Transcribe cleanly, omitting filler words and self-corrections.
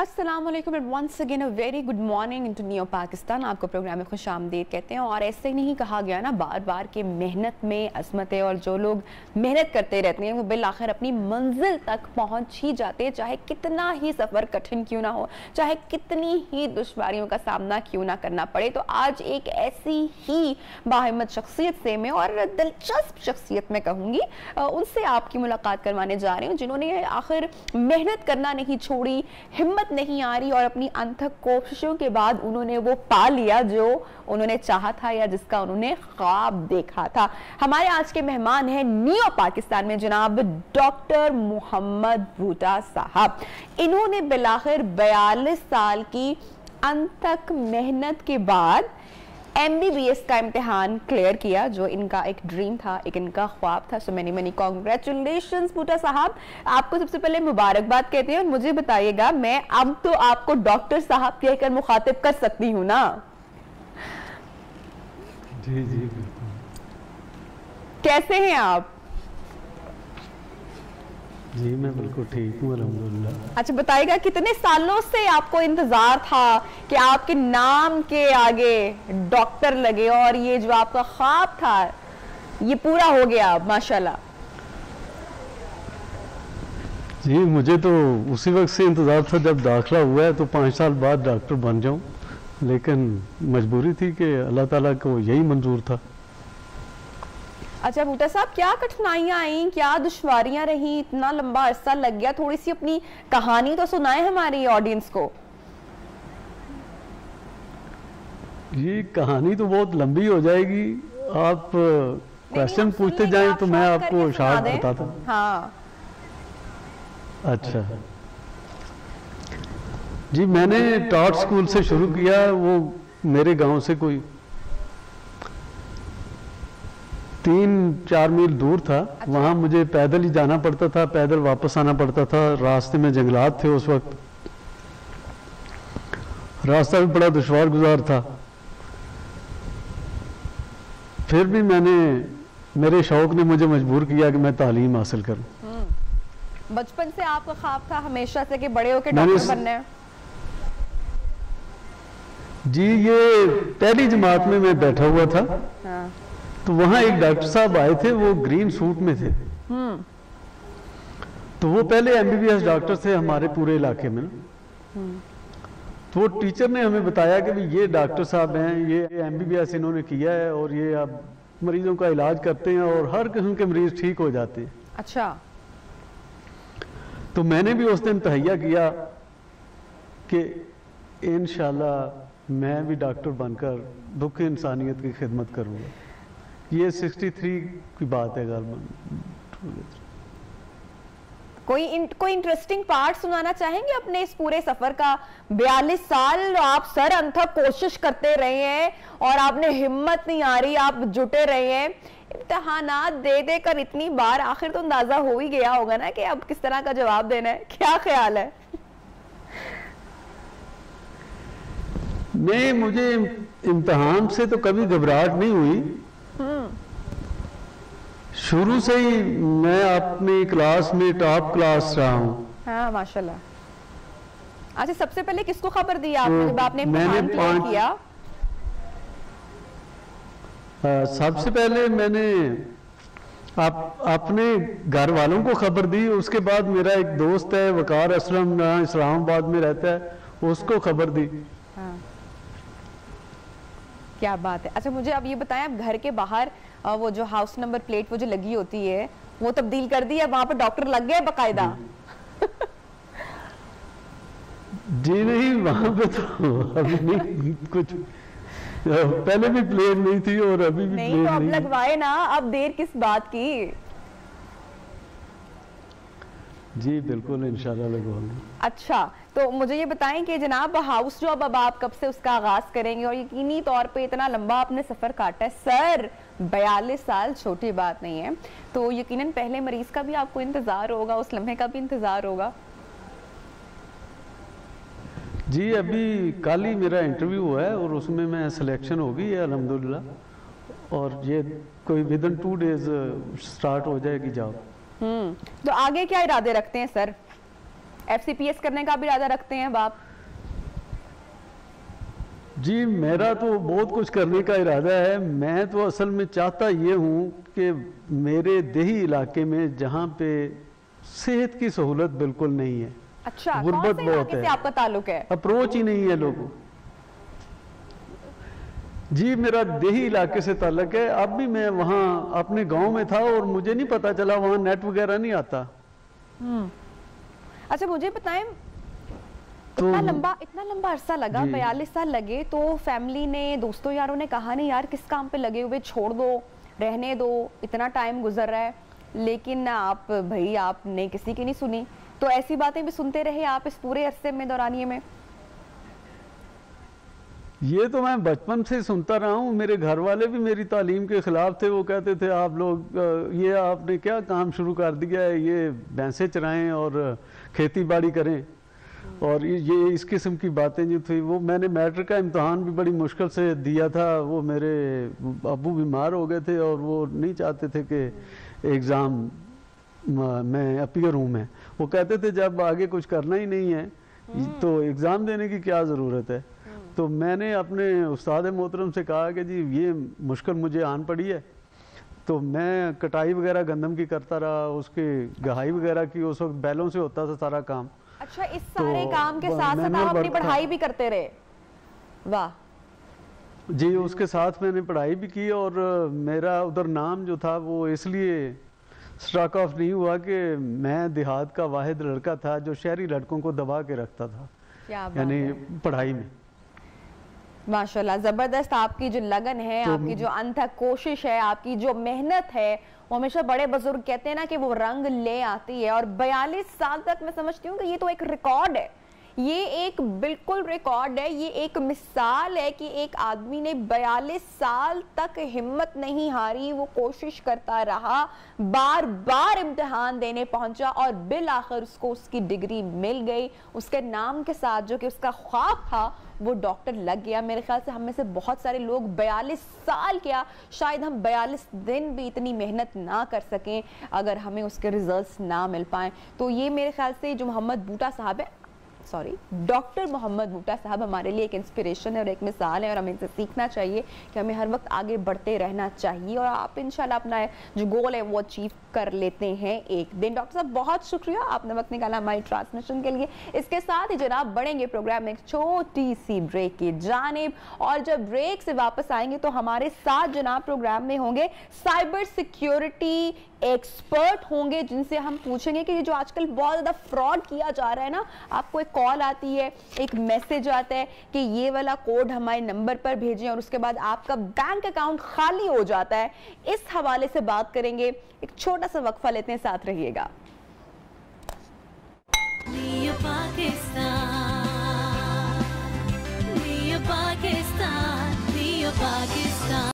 अस्सलाम वालेकुम and once again a very good morning into new Pakistan. आपको प्रोग्राम में खुश आमदीद कहते हैं। और ऐसे नहीं कहा गया ना बार बार कि मेहनत में अज़मत है, और जो लोग मेहनत करते रहते हैं वो बिल आखिर अपनी मंजिल तक पहुंच ही जाते हैं, चाहे कितना ही सफ़र कठिन क्यों ना हो, चाहे कितनी ही दुश्वारियों का सामना क्यों ना करना पड़े। तो आज एक ऐसी ही बाहिम्मत शख्सियत से मैं, और दिलचस्प शख्सियत में कहूँगी, उनसे आपकी मुलाकात करवाने जा रही हूँ जिन्होंने आखिर मेहनत करना नहीं छोड़ी, हिम्मत नहीं आ रही, और अपनी अनथक कोशिशों के बाद उन्होंने वो पा लिया जो उन्होंने चाहा था या जिसका उन्होंने ख्वाब देखा था। हमारे आज के मेहमान हैं न्यू पाकिस्तान में जनाब डॉक्टर मोहम्मद भूटा साहब। इन्होंने बिलाखिर 42 साल की अनथक मेहनत के बाद MBBS का इम्तिहान क्लियर किया, जो इनका एक ड्रीम था, एक इनका ख्वाब था। सो मैनी कॉन्ग्रेचुलेशंस भूटा साहब, आपको सबसे पहले मुबारकबाद कहते हैं। और मुझे बताइएगा, मैं अब तो आपको डॉक्टर साहब कहकर मुखातिब कर सकती हूँ ना? जी जी बिल्कुल। कैसे हैं आप? जी मैं बिल्कुल ठीक हूँ अल्हम्दुलिल्लाह। अच्छा बताइएगा, कितने सालों से आपको इंतजार था कि आपके नाम के आगे डॉक्टर लगे, और ये जो आपका ख्वाब था ये पूरा हो गया माशाल्लाह? जी मुझे तो उसी वक्त से इंतज़ार था जब दाखिला हुआ है, तो 5 साल बाद डॉक्टर बन जाऊं, लेकिन मजबूरी थी कि अल्लाह ताला को यही मंजूर था। अच्छा भूटा साहब, क्या कठिनाइयां आई, क्या दुश्वारियां रही, इतना लंबा अरसा लग गया? थोड़ी सी अपनी कहानी तो सुनाए हमारी ऑडियंस को। ये कहानी तो बहुत लंबी हो जाएगी, आप क्वेश्चन पूछते जाएं तो मैं आपको शायद बताता हूँ। हाँ अच्छा जी, मैंने टॉट स्कूल से शुरू किया, वो मेरे गांव से कोई 3-4 मील दूर था। अच्छा। वहाँ मुझे पैदल ही जाना पड़ता था, पैदल वापस आना पड़ता था। रास्ते में जंगलात थे उस वक्त, रास्ता भी बड़ा दुश्वार गुजार था। फिर भी मेरे शौक ने मुझे मजबूर किया कि मैं तालीम हासिल करूं। बचपन से आपका ख्वाब था हमेशा से कि बड़े होकर डॉक्टर बनना है? जी ये पहली जमात में मैं बैठा हुआ था। हाँ। तो वहाँ एक डॉक्टर साहब आए थे, वो ग्रीन सूट में थे। तो वो पहले MBBS डॉक्टर थे हमारे पूरे इलाके में। तो वो टीचर ने हमें बताया कि भाई ये डॉक्टर साहब हैं, ये MBBS इन्होंने किया है, और ये अब मरीजों का इलाज करते हैं और हर किस्म के मरीज ठीक हो जाते हैं। अच्छा। तो मैंने भी उस दिन तहैया किया कि इंशाल्लाह मैं भी डॉक्टर बनकर दुख इंसानियत की खिदमत करूँगा। ये 63 की बात है गालबन। कोई इंटरेस्टिंग पार्ट सुनाना चाहेंगे अपने इस पूरे सफर का? 42 साल आप सर अंथक कोशिश करते रहे हैं, और आपने हिम्मत नहीं आ रही, आप जुटे रहे हैं, इम्तिहानात दे दे कर इतनी बार, आखिर तो अंदाजा हो ही गया होगा ना कि अब किस तरह का जवाब देना है। क्या ख्याल है? नहीं, मुझे इम्तिहान से तो कभी घबराहट नहीं हुई। शुरू से ही मैं अपनी क्लास में टॉप क्लास रहा हूँ। हाँ माशाल्लाह। अच्छा सबसे पहले किसको खबर दी आपने जब आपने इम्तिहान क्लियर किया? सबसे पहले मैंने अपने घर वालों को खबर दी, उसके बाद मेरा एक दोस्त है वकार असलम, इस्लामाबाद में रहता है, उसको खबर दी। हाँ। क्या बात है। अच्छा मुझे अब ये बताएं, आप घर के बाहर वो जो हाउस नंबर प्लेट वो जो लगी होती है वो तब्दील कर दी है, वहां पर डॉक्टर लग गए बकायदा? जी नहीं, वहां पे तो अभी नहीं, कुछ पहले भी प्लेन नहीं थी और अभी भी नहीं, प्लेन तो अब नहीं। लगवाए ना, अब देर किस बात की? जी बिल्कुल इंशाल्लाह लगवाऊंगा। अच्छा तो मुझे ये बताएं कि जनाब हाउस जॉब अब आप कब से उसका आगाज करेंगे? और यकीनी तौर पे इतना लंबा आपने सफर काटा है सर, 42 साल छोटी बात नहीं है, तो यकीनन पहले मरीज का भी आपको इंतजार होगा, उस लम्हे का भी इंतजार होगा। जी अभी कल ही मेरा इंटरव्यू हुआ है और उसमें मैं सिलेक्शन हो गई है अल्हम्दुलिल्लाह, और ये कोई विद इन 2 डेज स्टार्ट हो जाएगी जॉब। तो आगे क्या इरादे रखते हैं सर? FCPS करने का भी इरादा रखते हैं अब आप? जी मेरा तो बहुत कुछ करने का इरादा है। मैं तो असल में चाहता ये हूँ कि मेरे देही इलाके में जहाँ पे सेहत की सहूलत बिल्कुल नहीं है, अच्छा, गुर्बत कौन से बहुत इलाके है, से आपका ताल्लुक है? अप्रोच ही नहीं है लोगों। जी मेरा देही इलाके से ताल्लुक है। अब भी मैं वहाँ अपने गांव में था और मुझे नहीं पता चला वहाँ नेट वगैरह नहीं आता। अच्छा मुझे बताएं, तो इतना लंबा अरसा लगा, 42 साल लगे, तो फैमिली ने, दोस्तों यारों ने कहा नहीं यार किस काम पे लगे हुए, छोड़ दो, रहने दो, इतना टाइम गुजर रहा है, लेकिन आप भाई आपने किसी की नहीं सुनी, तो ऐसी बातें भी सुनते रहे आप इस पूरे अरसे में, दौरानिए में? ये तो मैं बचपन से सुनता रहा हूँ। मेरे घर वाले भी मेरी तालीम के खिलाफ थे। वो कहते थे आप लोग ये आपने क्या काम शुरू कर दिया है, ये भैंसें चराएं और खेती बाड़ी करें, और ये इस किस्म की बातें जो थी। वो मैंने मैट्रिक का इम्तहान भी बड़ी मुश्किल से दिया था। वो मेरे अब्बू बीमार हो गए थे और वो नहीं चाहते थे कि एग्ज़ाम में अपीयर हूँ मैं। वो कहते थे जब आगे कुछ करना ही नहीं है तो एग्ज़ाम देने की क्या ज़रूरत है। तो मैंने अपने उस्ताद मोहतरम से कहा कि जी ये मुश्किल मुझे आन पड़ी है, तो मैं कटाई वगैरह गंदम की करता रहा, उसकी गहाई वगैरह की, उस वक्त बैलों से होता था सारा काम। अच्छा, इस सारे काम के साथ साथ आप अपनी पढ़ाई भी करते रहे? वाह जी, उसके साथ मैंने पढ़ाई भी की और मेरा उधर नाम जो था वो इसलिए स्ट्रक ऑफ नहीं हुआ कि मैं देहात का वाहिद लड़का था जो शहरी लड़कों को दबा के रखता था, यानी पढ़ाई में। माशाल्लाह, जबरदस्त आपकी जो लगन है, तो आपकी जो अनथक कोशिश है, आपकी जो मेहनत है, वो हमेशा बड़े बुजुर्ग कहते हैं ना कि वो रंग ले आती है। और 42 साल तक मैं समझती हूँ कि ये तो एक रिकॉर्ड है, ये एक बिल्कुल रिकॉर्ड है, ये एक मिसाल है कि एक आदमी ने 42 साल तक हिम्मत नहीं हारी, वो कोशिश करता रहा, बार बार इम्तिहान देने पहुंचा और बिल आखिर उसको उसकी डिग्री मिल गई। उसके नाम के साथ जो कि उसका ख्वाब था वो डॉक्टर लग गया। मेरे ख्याल से हम में से बहुत सारे लोग 42 साल क्या, शायद हम 42 दिन भी इतनी मेहनत ना कर सकें अगर हमें उसके रिजल्ट्स ना मिल पाएं। तो ये मेरे ख्याल से जो मोहम्मद बूटा साहब है, डॉक्टर मोहम्मद बूटा साहब हमारे लिए एक इंस्पिरेशन है और एक मिसाल है, और हमें इनसे सीखना चाहिए कि हमें हर वक्त आगे बढ़ते रहना चाहिए, और आप इंशाल्लाह अपना जो गोल है वो अचीव कर लेते हैं एक दिन। डॉक्टर साहब बहुत शुक्रिया, आपने वक्त निकाला हमारी ट्रांसमिशन के लिए। इसके साथ ही जनाब बढ़ेंगे प्रोग्राम में एक छोटी सी ब्रेक की जानिब, और जब ब्रेक से वापस आएंगे तो हमारे साथ जनाब प्रोग्राम में होंगे साइबर सिक्योरिटी एक्सपर्ट होंगे, जिनसे हम पूछेंगे कि ये जो आजकल बहुत ज्यादा फ्रॉड किया जा रहा है ना, आपको एक कॉल आती है, एक मैसेज आता है कि ये वाला कोड हमारे नंबर पर भेजें और उसके बाद आपका बैंक अकाउंट खाली हो जाता है। इस हवाले से बात करेंगे, एक छोटा सा वक्फा लेते हैं, साथ रहिएगा।